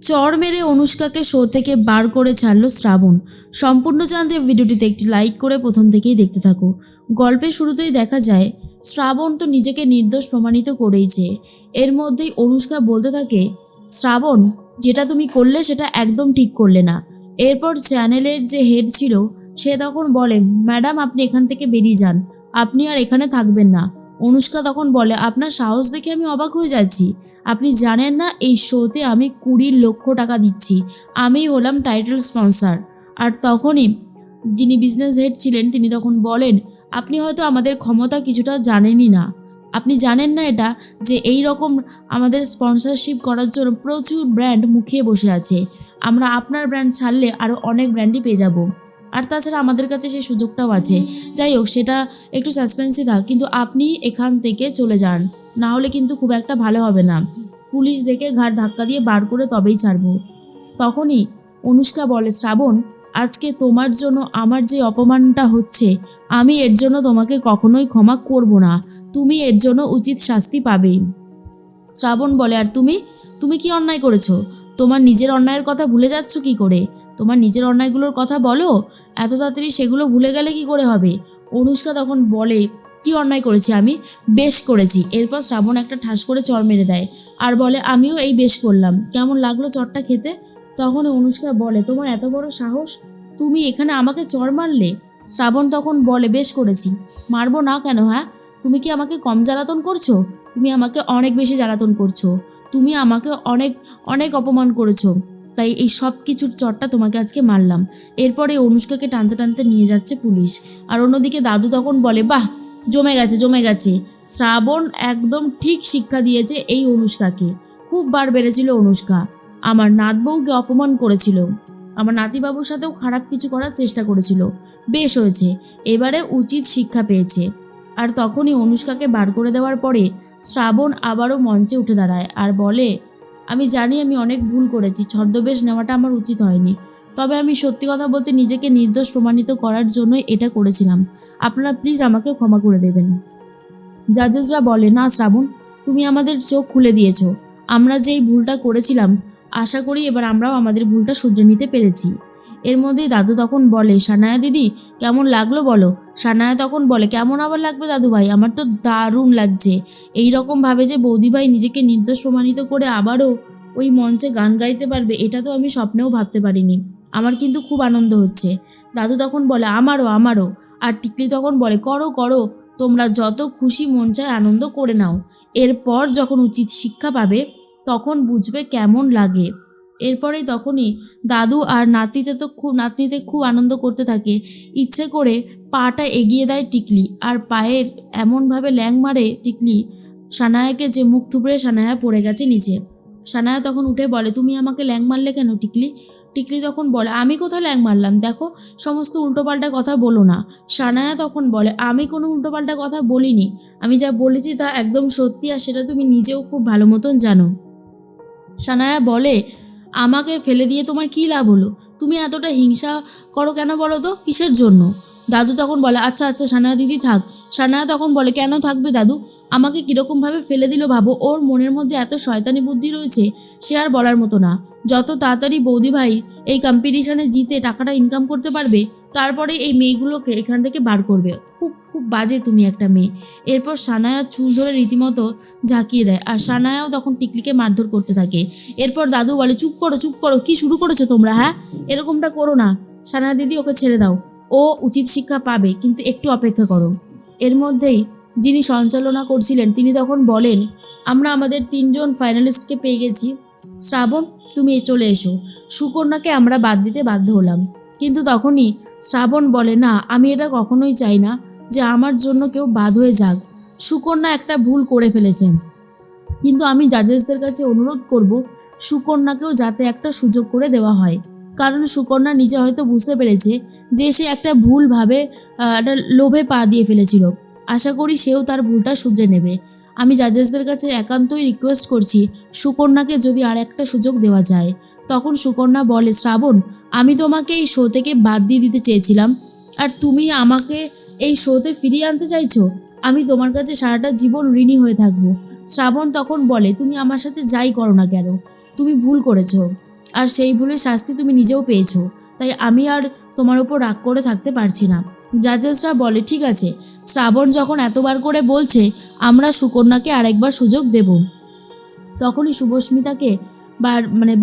চড় মেরে অনুষ্কাকে শো থেকে বার করে ছাড়লো শ্রাবণ। সম্পূর্ণ জানতে ভিডিওটিতে একটি লাইক করে প্রথম থেকেই দেখতে থাকো। গল্পের শুরুতেই দেখা যায় শ্রাবণ তো নিজেকে নির্দোষ প্রমাণিত করেইছে। এর মধ্যেই অনুষ্কা বলতে থাকে, শ্রাবণ যেটা তুমি করলে সেটা একদম ঠিক করলে না। এরপর চ্যানেলের যে হেড ছিল সে তখন বলে, ম্যাডাম আপনি এখান থেকে বেরিয়ে যান, আপনি আর এখানে থাকবেন না। অনুষ্কা তখন বলে, আপনার সাহস দেখে আমি অবাক হয়ে যাচ্ছি। আপনি জানেন না এই শোতে আমি 20 লক্ষ টাকা দিচ্ছি, আমি হলাম টাইটেল স্পন্সর। আর তখনই যিনি বিজনেস হেড ছিলেন তিনি তখন বলেন, আপনি হয়তো আমাদের ক্ষমতা কিছুটা জানেনই না। আপনি জানেন না এটা যে এই রকম আমাদের স্পন্সরশিপ করার জন্য প্রচুর ব্র্যান্ড মুখিয়ে বসে আছে। আমরা আপনার ব্র্যান্ড ছাড়লে আরও অনেক ব্র্যান্ডই পেয়ে যাব। আর তাছাড়া আমাদের কাছে সেই সুযোগটাও আছে। যাই হোক, সেটা একটু সাসপেন্সই থাক, কিন্তু আপনি এখান থেকে চলে যান, না হলে কিন্তু খুব একটা ভালো হবে না। পুলিশ দেখে ঘাড় ধাক্কা দিয়ে বার করে তবেই ছাড়বো। তখনই অনুষ্কা বলে, শ্রাবণ আজকে তোমার জন্য আমার যে অপমানটা হচ্ছে, আমি এর জন্য তোমাকে কখনোই ক্ষমা করব না। তুমি এর জন্য উচিত শাস্তি পাবেই। শ্রাবণ বলে, আর তুমি তুমি কি অন্যায় করেছো? তোমার নিজের অন্যায়ের কথা ভুলে যাচ্ছ কি করে? তোমার নিজের অন্যায়গুলোর কথা বলো, এত তাড়াতাড়ি সেগুলো ভুলে গেলে কি করে হবে? অনুষ্কা তখন বলে, কি অন্যায় করেছি আমি? বেশ করেছি। এরপর শ্রাবণ একটা ঠাস করে চড় মেরে দেয় আর বলে, আমিও এই বেশ করলাম, কেমন লাগলো চড়টা খেতে? তখন অনুষ্কা বলে, তোমার এত বড় সাহস, তুমি এখানে আমাকে চড় মারলে? শ্রাবণ তখন বলে, বেশ করেছি, মারবো না কেন? হ্যাঁ, তুমি কি আমাকে কম জ্বালাতন করছো? তুমি আমাকে অনেক বেশি জ্বালাতন করছো। তুমি আমাকে অনেক অনেক অপমান করেছো, তাই এই সব কিছুর চড়টা তোমাকে আজকে মারলাম। এরপরে অনুষ্কাকে টানতে টানতে নিয়ে যাচ্ছে পুলিশ। আর অন্যদিকে দাদু তখন বলে, বাহ, জমে গেছে জমে গেছে। শ্রাবণ একদম ঠিক শিক্ষা দিয়েছে এই অনুষ্কাকে। খুব বার বেড়েছিল অনুষ্কা, আমার নাত বউকে অপমান করেছিল, আমার নাতিবাবুর সাথেও খারাপ কিছু করার চেষ্টা করেছিল। বেশ হয়েছে, এবারে উচিত শিক্ষা পেয়েছে। আর তখনই অনুষ্কাকে বার করে দেওয়ার পরে শ্রাবণ আবারও মঞ্চে উঠে দাঁড়ায় আর বলে, আমি জানি আমি অনেক ভুল করেছি, ছদ্মবেশ নেওয়াটা আমার উচিত হয়নি, তবে আমি সত্যি কথা বলতে নিজেকে নির্দোষ প্রমাণিত করার জন্যই এটা করেছিলাম। আপনারা প্লিজ আমাকে ক্ষমা করে দেবেন। জাজেসরা বলে, না শ্রাবণ, তুমি আমাদের চোখ খুলে দিয়েছো। আমরা যে এই ভুলটা করেছিলাম, আশা করি এবার আমরাও আমাদের ভুলটা শুধরে নিতে পেরেছি। এর মধ্যেই দাদু তখন বলে, সানায়া দিদি কেমন লাগলো বলো? সানায়া তখন বলে, কেমন আবার লাগবে দাদু ভাই, আমার তো দারুণ লাগছে। এই রকম ভাবে যে বৌদি ভাই নিজেকে নির্দোষ প্রমাণিত করে আবারও ওই মঞ্চে গান গাইতে পারবে, এটা তো আমি স্বপ্নেও ভাবতে পারিনি। আমার কিন্তু খুব আনন্দ হচ্ছে। দাদু তখন বলে, আমারও আমারও। আর টিকলি তখন বলে, করো করো, তোমরা যত খুশি মন চায় আনন্দ করে নাও। এরপর যখন উচিত শিক্ষা পাবে তখন বুঝবে কেমন লাগে। এরপরেই তখনই দাদু আর নাতনিতে খুব আনন্দ করতে থাকে। ইচ্ছে করে পাটা এগিয়ে দেয় টিকলি, আর পায়ের এমনভাবে ল্যাং মারে টিকলি সানায়াকে যে মুখ থুবড়ে সানায়া পড়ে গেছে নিচে। সানায়া তখন উঠে বলে, তুমি আমাকে ল্যাং মারলে কেন টিকলি? টিকলি তখন বলে, আমি কোথায় ল্যাং মারলাম, দেখো সমস্ত উল্টোপাল্টা কথা বলো না। সানায়া তখন বলে, আমি কোনো উল্টোপাল্টা কথা বলিনি, আমি যা বলেছি তা একদম সত্যি, আর সেটা তুমি নিজেও খুব ভালো মতন জানো। সানায়া বলে, আমাকে ফেলে দিয়ে তোমার কী লাভ হলো? তুমি এতটা হিংসা করো কেন বলো তো, কিসের জন্য? দাদু তখন বলে, আচ্ছা আচ্ছা সানায়া দিদি থাক। সানায়া তখন বলে, কেন থাকবে দাদু? আমাকে কীরকমভাবে ফেলে দিল ভাবো, ওর মনের মধ্যে এত শয়তানি বুদ্ধি রয়েছে, সে আর বলার মতো না। যত তাড়াতাড়ি বৌদি ভাই এই কম্পিটিশনে জিতে টাকাটা ইনকাম করতে পারবে, তারপরে এই মেয়েগুলোকে এখান থেকে বার করবে। খুব খুব বাজে তুমি একটা মেয়ে। এরপর সানায়া চুল ধরে রীতিমতো ঝাঁকিয়ে দেয়, আর সানায়াও তখন টিকলিকে মারধর করতে থাকে। এরপর দাদু বলে, চুপ করো চুপ করো, কি শুরু করেছো তোমরা? হ্যাঁ, এরকমটা করো না। সানায়া দিদি ওকে ছেড়ে দাও, ও উচিত শিক্ষা পাবে, কিন্তু একটু অপেক্ষা করো। এর মধ্যেই যিনি সঞ্চালনা করছিলেন তিনি তখন বলেন, আমরা আমাদের 3জন ফাইনালিস্টকে পেয়ে গেছি। শ্রাবণ তুমি চলে এসো। সুকন্যাকে আমরা বাদ দিতে বাধ্য হলাম, কিন্তু তখনই শ্রাবণ বলে, না, আমি এটা কখনোই চাই না যে আমার জন্য কেউ বাদ হয়ে যাক। সুকন্যা একটা ভুল করে ফেলেছেন, কিন্তু আমি জাজেসদের কাছে অনুরোধ করব সুকন্যাকেও যাতে একটা সুযোগ করে দেওয়া হয়। কারণ সুকন্যা নিজে হয়তো বুঝতে পেরেছে যে সে একটা ভুলভাবে একটা লোভে পা দিয়ে ফেলেছিল। আশা করি সেও তার ভুলটা শুধরে নেবে। আমি জাজেসদের কাছে একান্তই রিকোয়েস্ট করছি সুকন্যাকে যদি আর একটা সুযোগ দেওয়া যায়। তখন সুকন্যা বলে, শ্রাবণ, আমি তোমাকে এই শো থেকে বাদ দিয়ে দিতে চেয়েছিলাম, আর তুমি আমাকে এই শোতে ফিরিয়ে আনতে চাইছো? আমি তোমার কাছে সারাটা জীবন ঋণী হয়ে থাকবো। শ্রাবণ তখন বলে, তুমি আমার সাথে যাই করো না কেন, তুমি ভুল করেছো। আর সেই ভুলের শাস্তি তুমি নিজেও পেয়েছো, তাই আমি আর তোমার উপর রাগ করে থাকতে পারছি না। জাজেসরা বলে ঠিক আছে, শ্রাবণ যখন এতবার করে বলছে আমরা সুকন্যাকে আরেকবার সুযোগ দেব। তখনই শুভস্মিতাকে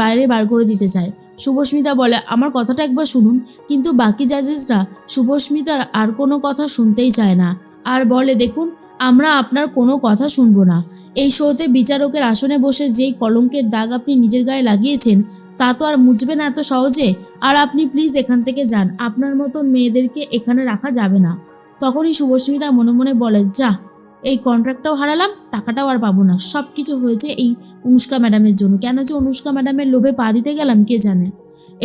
বাইরে বার করে দিতে চায়। শুভস্মিতা বলে আমার কথাটা একবার শুনুন, কিন্তু বাকি জাজেসরা শুভস্মিতার আর কোনো কথা শুনতেই চায় না আর বলে দেখুন, আমরা আপনার কোনো কথা শুনবো না। এই শোতে বিচারকের আসনে বসে যেই কলঙ্কের দাগ আপনি নিজের গায়ে লাগিয়েছেন তা তো আর মুছবে না এত সহজে। আর আপনি প্লিজ এখান থেকে যান, আপনার মতন মেয়েদেরকে এখানে রাখা যাবে না। তখনই শুভস্মিতা মনে মনে বলে যা, এই কন্ট্রাক্টটাও হারালাম, টাকাটাও আর পাবো না। সব কিছু হয়েছে এই অনুষ্কা ম্যাডামের জন্য। কেন যে অনুষ্কা ম্যাডামের লোভে পা দিতে গেলাম কে জানে।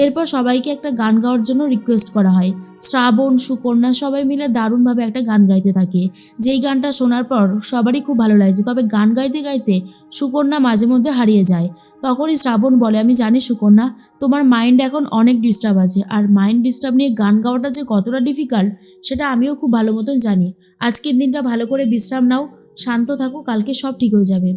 এরপর সবাইকে একটা গান গাওয়ার জন্য রিকোয়েস্ট করা হয়। শ্রাবণ, সুকন্যা সবাই মিলে দারুণভাবে একটা গান গাইতে থাকে। যেই গানটা শোনার পর সবারই খুব ভালো লাগছে, তবে গান গাইতে গাইতে সুকন্যা মাঝে মধ্যে হারিয়ে যায়। তখনই শ্রাবণ বলে আমি জানি সুকন্যা, তোমার মাইন্ড এখন অনেক ডিস্টার্ব আছে, আর মাইন্ড ডিস্টার্ব নিয়ে গান গাওয়াটা যে কতটা ডিফিকাল্ট সেটা আমিও খুব ভালো মতন জানি। আজকের দিনটা ভালো করে বিশ্রাম নাও, শান্ত থাকো, কালকে সব ঠিক হয়ে যাবে।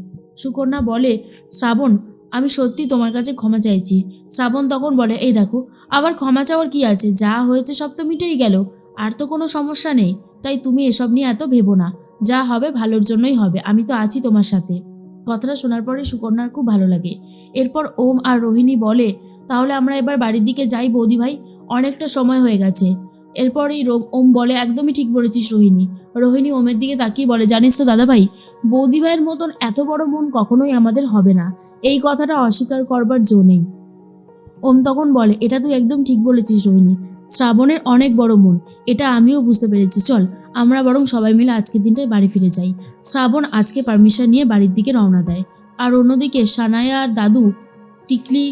সুকন্যা বলে শ্রাবণ, আমি সত্যি তোমার কাছে ক্ষমা চাইছি। শ্রাবণ তখন বলে এই দেখো, আবার ক্ষমা চাওয়ার কি আছে, যা হয়েছে সব তো মিটেই গেল, আর তো কোনো সমস্যা নেই। তাই তুমি এসব নিয়ে এত ভেবো না, যা হবে ভালোর জন্যই হবে, আমি তো আছি তোমার সাথে। কথাটা শোনার পরে সুকন্যার খুব ভালো লাগে। এরপর ওম আর রোহিণী বলে তাহলে আমরা এবার বাড়ির দিকে যাই বৌদি ভাই, অনেকটা সময় হয়ে গেছে। এরপরই ওম বলে একদমই ঠিক বলেছিস রোহিণী। রোহিণী ওমের দিকে তাকিয়ে বলে জানিস তো দাদা ভাই, বৌদি ভাইয়ের মতন এত বড় মন কখনোই আমাদের হবে না, এই কথাটা অস্বীকার করবার জো নেই। ওম তখন বলে এটা তুই একদম ঠিক বলেছিস রোহিণী, শ্রাবণের অনেক বড় মন, এটা আমিও বুঝতে পেরেছি। চল আমরা বরং সবাই মিলে আজকের দিনটায় বাড়ি ফিরে যাই। শ্রাবণ আজকে পারমিশন নিয়ে বাড়ির দিকে রওনা দেয়। আর অন্যদিকে সানায়া আর দাদু টিকলি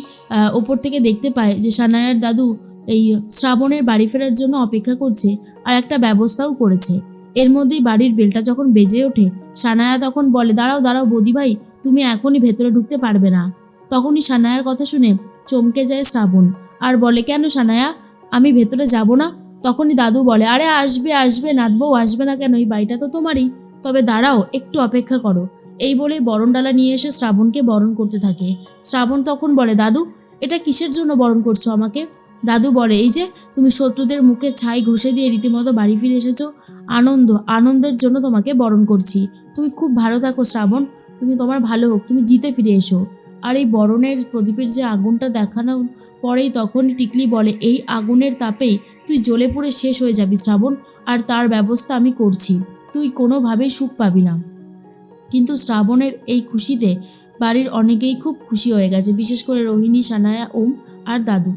ওপর থেকে দেখতে পায় যে সানায়ার দাদু এই শ্রাবণের বাড়ি ফেরার জন্য অপেক্ষা করছে আর একটা ব্যবস্থাও করেছে। এর মধ্যেই বাড়ির বেলটা যখন বেজে ওঠে, সানায়া তখন বলে দাঁড়াও দাঁড়াও বৌদি ভাই, তুমি এখনই ভেতরে ঢুকতে পারবে না। তখনই সানায়ার কথা শুনে চমকে যায় শ্রাবণ আর বলে কেন সানায়া, আমি ভেতরে যাব না? তখনই দাদু বলে আরে আসবে আসবে, নাতবউ আসবে না কেন, এই বাড়িটা তো তোমারই, তবে দাঁড়াও একটু অপেক্ষা করো। এই বলেই বরণডালা নিয়ে এসে শ্রাবণকে বরণ করতে থাকে। শ্রাবণ তখন বলে দাদু, এটা কিসের জন্য বরণ করছো আমাকে? দাদু বলে এই যে তুমি শত্রুদের মুখে ছাই ঘষে দিয়ে রীতিমতো বাড়ি ফিরে এসেছো, আনন্দের জন্য তোমাকে বরণ করছি। তুমি খুব ভালো থাকো শ্রাবণ, তুমি তোমার ভালো হোক, তুমি জিতে ফিরে এসো। আর এই বরণের প্রদীপের যে আগুনটা দেখানো পরেই তখনই টিকলি বলে এই আগুনের তাপেই তুই জ্বলে পুড়ে শেষ হয়ে যাবি শ্রাবণ, আর তার ব্যবস্থা আমি করছি, তুই কোনোভাবেই সুখ পাবি না। কিন্তু শ্রাবণের এই খুশিতে বাড়ির অনেকেই খুব খুশি হয়ে গেছে, বিশেষ করে রোহিণী, সানায়া, ওম আর দাদু।